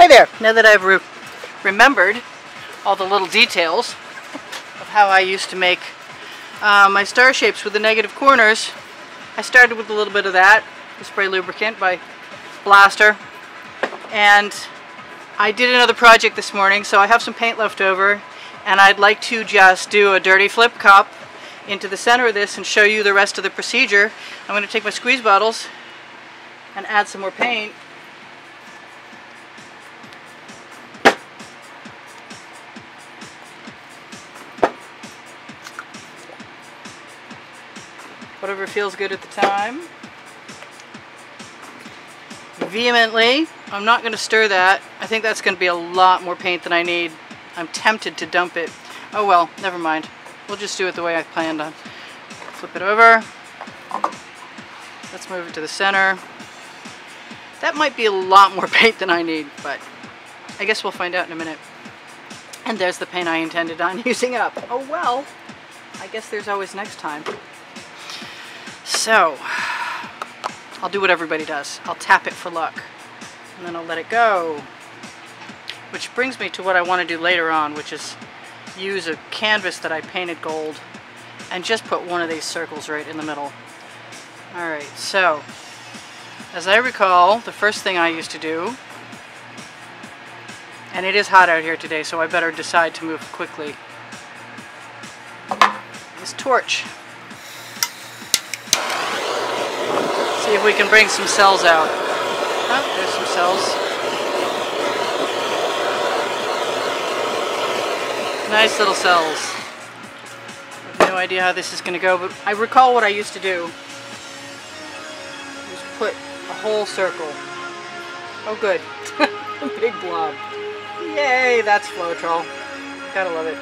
Hi there! Now that I've remembered all the little details of how I used to make my star shapes with the negative corners, I started with a little bit of that, the spray lubricant by Blaster, and I did another project this morning, so I have some paint left over, and I'd like to just do a dirty flip cup into the center of this and show you the rest of the procedure. I'm going to take my squeeze bottles and add some more paint. Whatever feels good at the time. Vehemently, I'm not going to stir that. I think that's going to be a lot more paint than I need. I'm tempted to dump it. Oh well, never mind. We'll just do it the way I planned on. Flip it over. Let's move it to the center. That might be a lot more paint than I need, but I guess we'll find out in a minute. And there's the paint I intended on using up. Oh well, I guess there's always next time. So, I'll do what everybody does. I'll tap it for luck, and then I'll let it go. Which brings me to what I want to do later on, which is use a canvas that I painted gold and just put one of these circles right in the middle. Alright, so, as I recall, the first thing I used to do, and it is hot out here today, so I better decide to move quickly, is torch. See if we can bring some cells out. Oh, there's some cells. Nice little cells. I have no idea how this is going to go, but I recall what I used to do. Just put a whole circle. Oh good. A big blob. Yay, that's Floetrol. Gotta love it.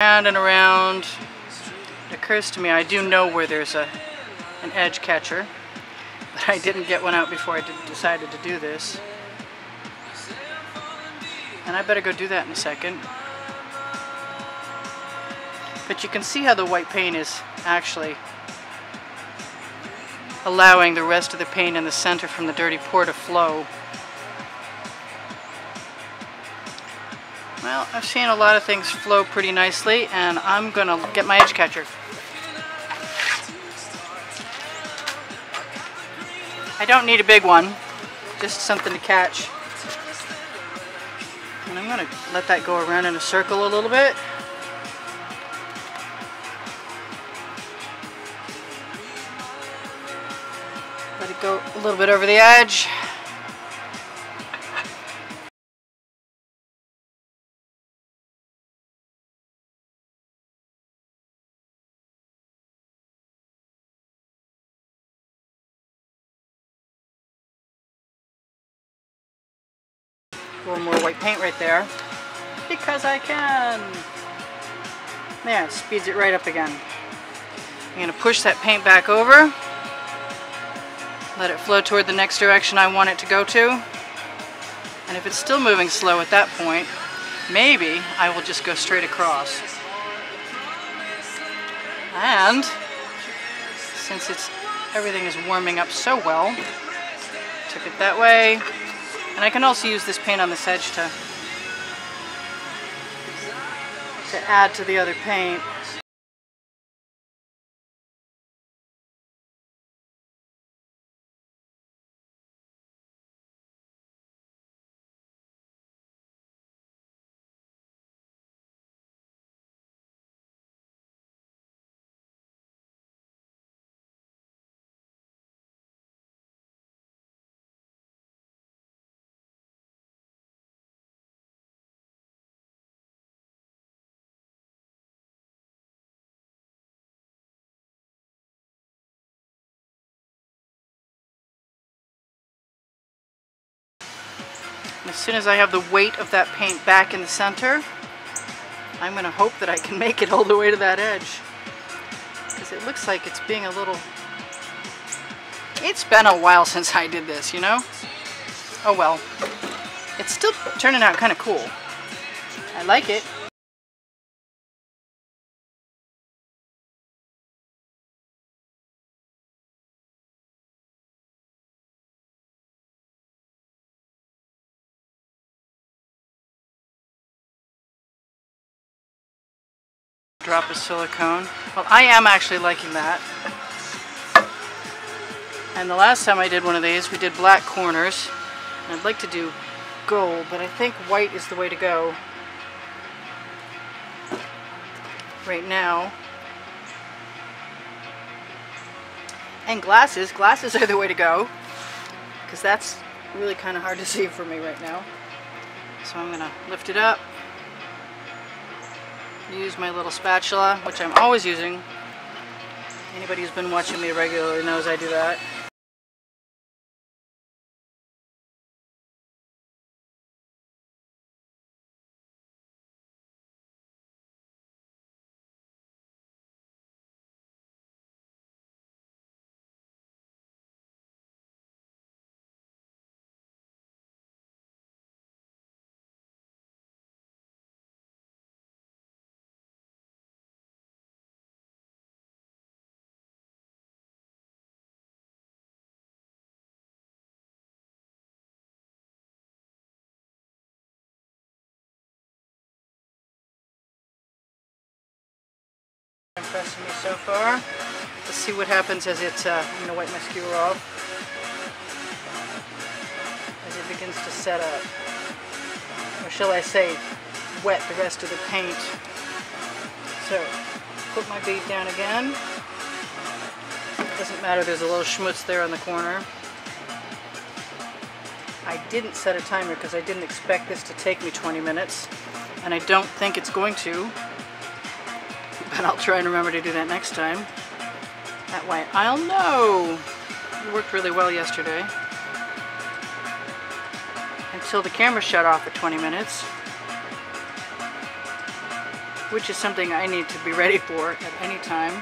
Around and around. It occurs to me I do know where there's an edge catcher, but I didn't get one out before I decided to do this. And I better go do that in a second. But you can see how the white paint is actually allowing the rest of the paint in the center from the dirty pour to flow. Well, I've seen a lot of things flow pretty nicely, and I'm going to get my edge catcher. I don't need a big one, just something to catch. And I'm going to let that go around in a circle a little bit. Let it go a little bit over the edge. A little more white paint right there, because I can. There, it speeds it right up again. I'm going to push that paint back over, let it flow toward the next direction I want it to go to, and if it's still moving slow at that point, maybe I will just go straight across. And since everything is warming up so well, took it that way. And I can also use this paint on this edge to add to the other paint. And as soon as I have the weight of that paint back in the center, I'm going to hope that I can make it all the way to that edge. Because it looks like it's being a little It's been a while since I did this, you know? Oh well. It's still turning out kind of cool. I like it. Drop of silicone. Well, I am actually liking that. And the last time I did one of these, we did black corners. And I'd like to do gold, but I think white is the way to go right now. And glasses are the way to go, because that's really kind of hard to see for me right now. So I'm gonna lift it up, use my little spatula, which I'm always using. Anybody who's been watching me regularly knows I do that. Impressing me so far. Let's see what happens as it's, I'm going to wipe my skewer off, as it begins to set up. Or shall I say, wet the rest of the paint. So, put my bead down again. Doesn't matter, there's a little schmutz there on the corner. I didn't set a timer because I didn't expect this to take me 20 minutes. And I don't think it's going to. But I'll try and remember to do that next time. That way I'll know. It worked really well yesterday. Until the camera shut off at 20 minutes. Which is something I need to be ready for at any time.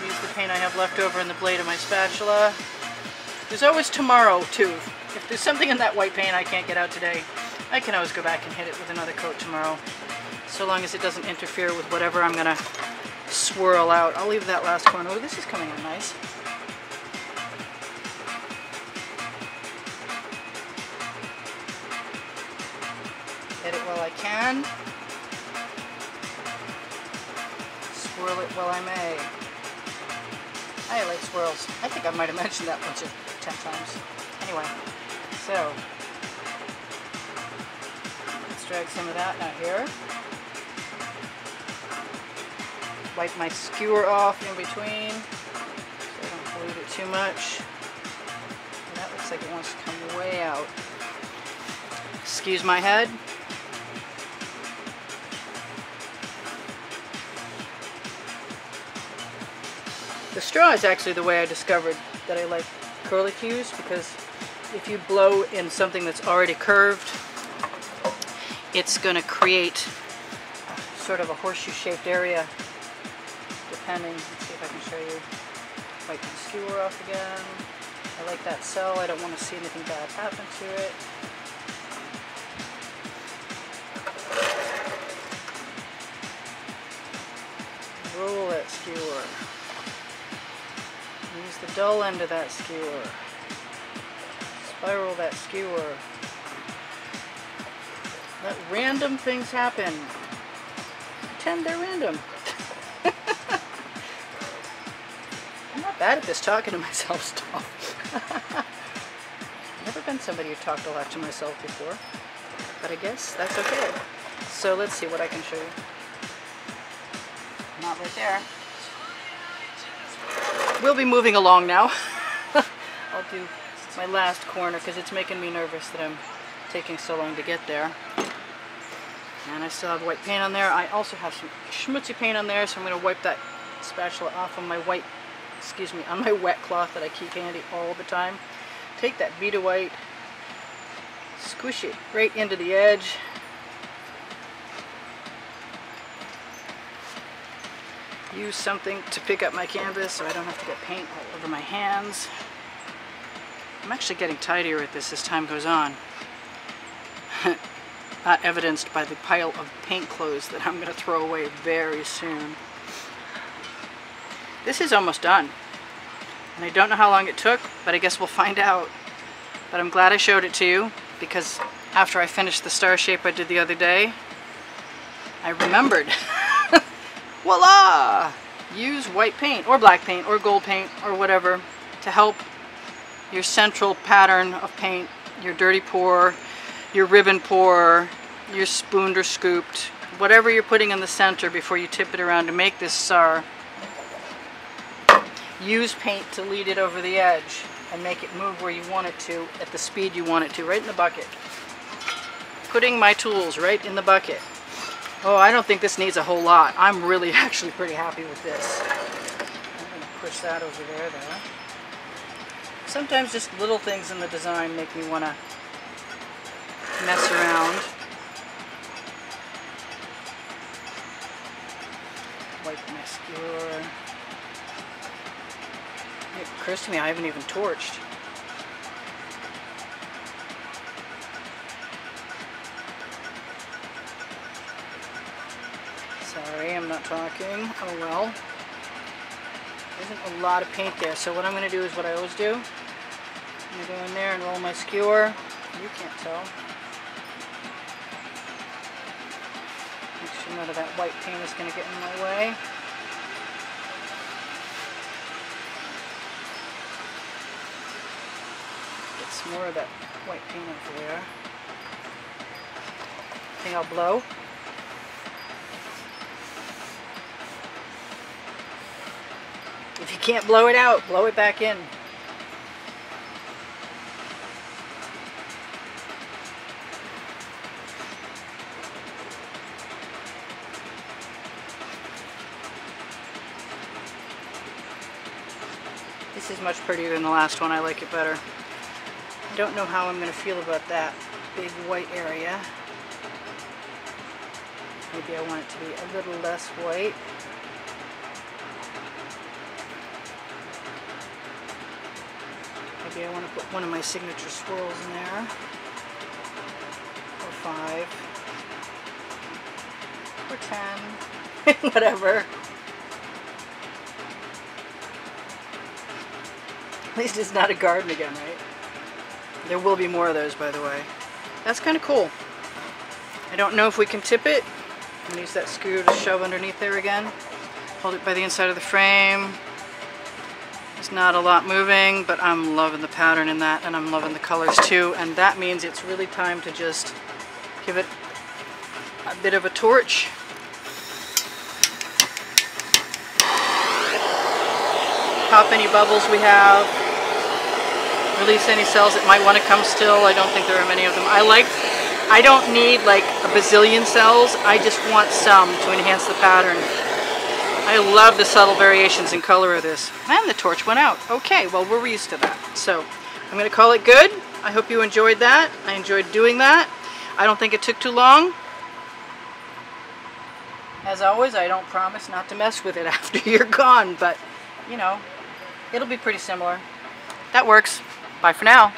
Use the paint I have left over in the blade of my spatula. There's always tomorrow too. If there's something in that white paint I can't get out today, I can always go back and hit it with another coat tomorrow. So long as it doesn't interfere with whatever I'm gonna swirl out. I'll leave that last corner. Oh, this is coming out nice. Hit it while I can. Swirl it while I may. I like swirls. I think I might have mentioned that once or 10 times. Anyway, so let's drag some of that out here. Wipe my skewer off in between so I don't pollute it too much. And that looks like it wants to come way out. Excuse my head. The straw is actually the way I discovered that I like acrylic to use, because if you blow in something that's already curved, it's going to create sort of a horseshoe-shaped area, depending. Let's see if I can show you. Wipe my skewer off again. I like that cell. I don't want to see anything bad happen to it. Roll that skewer. Use the dull end of that skewer. Spiral that skewer. Let random things happen. Pretend they're random. I'm not bad at this, talking to myself stuff. Never been somebody who talked a lot to myself before, but I guess that's okay. So let's see what I can show you. Not right there. We'll be moving along now. I'll do my last corner because it's making me nervous that I'm taking so long to get there. And I still have white paint on there. I also have some schmutzy paint on there, so I'm going to wipe that spatula off on my white, on my wet cloth that I keep handy all the time. Take that bead of white, squish it right into the edge. Use something to pick up my canvas so I don't have to get paint all over my hands. I'm actually getting tidier at this as time goes on. Not evidenced by the pile of paint clothes that I'm going to throw away very soon. This is almost done. And I don't know how long it took, but I guess we'll find out. But I'm glad I showed it to you, because after I finished the star shape I did the other day, I remembered. Voila! Use white paint, or black paint, or gold paint, or whatever, to help your central pattern of paint, your dirty pour, your ribbon pour, your spooned or scooped, whatever you're putting in the center before you tip it around to make this star. Use paint to lead it over the edge and make it move where you want it to at the speed you want it to, right in the bucket. Putting my tools right in the bucket. Oh, I don't think this needs a whole lot. I'm really actually pretty happy with this. I'm going to push that over there though. Sometimes just little things in the design make me want to mess around. Wipe my skewer. It occurs to me I haven't even torched. Sorry, I'm not talking. Oh well. There isn't a lot of paint there, so what I'm going to do is what I always do. I'm going to go in there and roll my skewer. You can't tell. Make sure none of that white paint is going to get in my way. Get some more of that white paint over there. I think I'll blow. If you can't blow it out, blow it back in. This is much prettier than the last one. I like it better. I don't know how I'm going to feel about that big white area. Maybe I want it to be a little less white. Maybe I want to put one of my signature swirls in there. Or 5. Or 10. Whatever. At least it's not a garden again, right? There will be more of those, by the way. That's kind of cool. I don't know if we can tip it. I'm going to use that skewer to shove underneath there again. Hold it by the inside of the frame. There's not a lot moving, but I'm loving the pattern in that, and I'm loving the colors too, and that means it's really time to just give it a bit of a torch. Pop any bubbles we have. Release any cells that might want to come still. I don't think there are many of them. I don't need like a bazillion cells. I just want some to enhance the pattern. I love the subtle variations in color of this. And the torch went out. Okay, well we're used to that. So I'm going to call it good. I hope you enjoyed that. I enjoyed doing that. I don't think it took too long. As always, I don't promise not to mess with it after you're gone, but you know, it'll be pretty similar. That works. Bye for now.